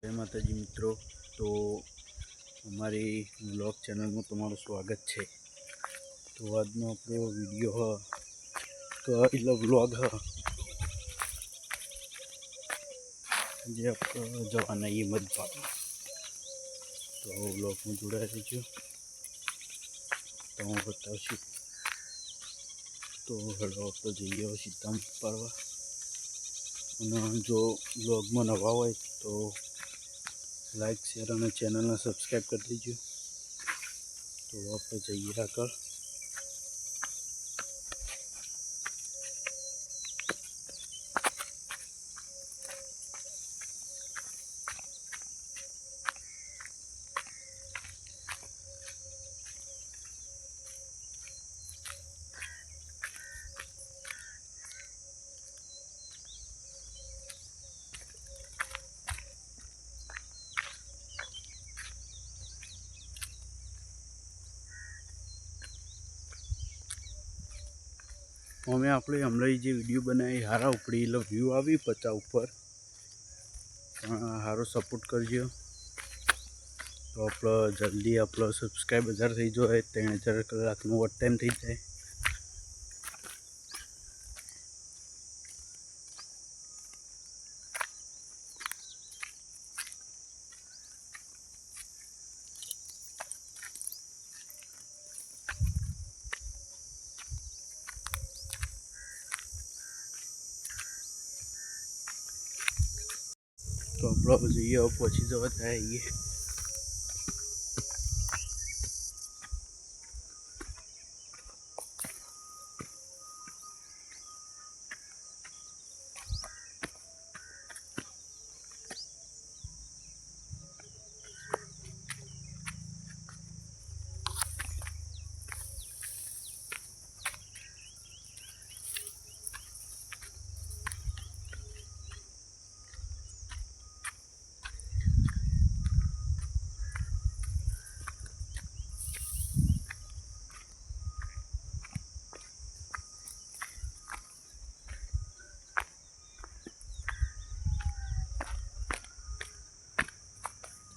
जय माताजी मित्रों। तो हमारी ब्लॉग चैनल में तमारू स्वागत है। तो आज अपनो वीडियो है ब्लॉग है जे आप जवाना ये मत पाड़ो। तो ब्लॉग में जुड़ा रहो तो हूँ बताशू। तो हेलो आप जाइए सीधा मत पाड़वा। जो ब्लॉग में नवा हो तो लाइक शेयर और चैनल ने सब्सक्राइब कर दीजिए। तो आप जाइए आकर અમે આપણે હમણાં જે વિડીયો બનાવી હારા ઉપડી એટલે વ્યૂ આવી 50 ઉપર હારો સપોર્ટ કરજો। તો આપણો જલ્દી આપણો સબસ્ક્રાઈબ 1000 થઈ જાય 3000 કલાકનો વોચ ટાઈમ થઈ જાય। तो आप जाइए और पहुँची जवा है ये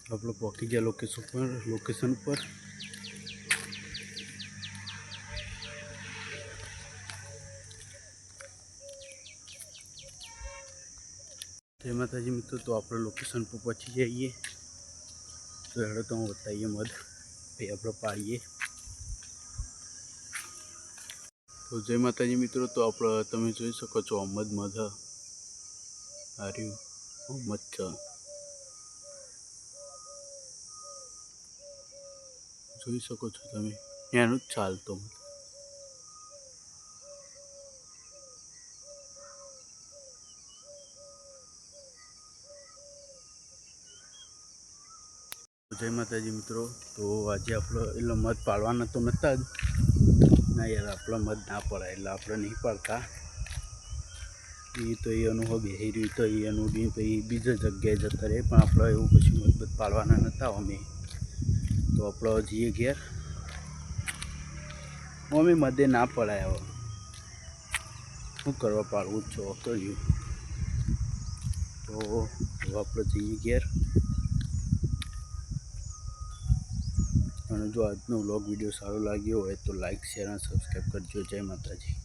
आप लोग पहुँची गया लोकेशन पर। जय माताजी मित्रों। तो आप लोकेशन पर पहुँची जाइए। तो हेड़ो तो बताइए मध पे आप पाड़िए। तो जय माताजी मित्रों। तो आप तमे जोई सको छो अहमद मध आर्यु अहमद જોઈ શકો છો તમે એનું જ ચાલતો। जय माताजी मित्रों। तो आज आप मध पाड़वाना तो नता ज ना यार आप मध ना पड़ा એટલે આપણે નહીં પાડતા। એ તો એ અનુભવ બેહી રહ્યું તો એ અનુભવી તો એ બીજા જગ્યાએ જતા રહે પણ આપણે એવું કશું મત પાડવાના નતા અમે। તો આપણે જઈએ ઘેર અમે મધે ના પડાય હવે શું કરવા પાડવું જ છો કર્યું। તો આપણે જઈએ ઘેર અને જો આજનો વ્લોગ વિડીયો સારો લાગ્યો હોય તો લાઈક શેર અને સબસ્ક્રાઈબ કરજો। જય માતાજી।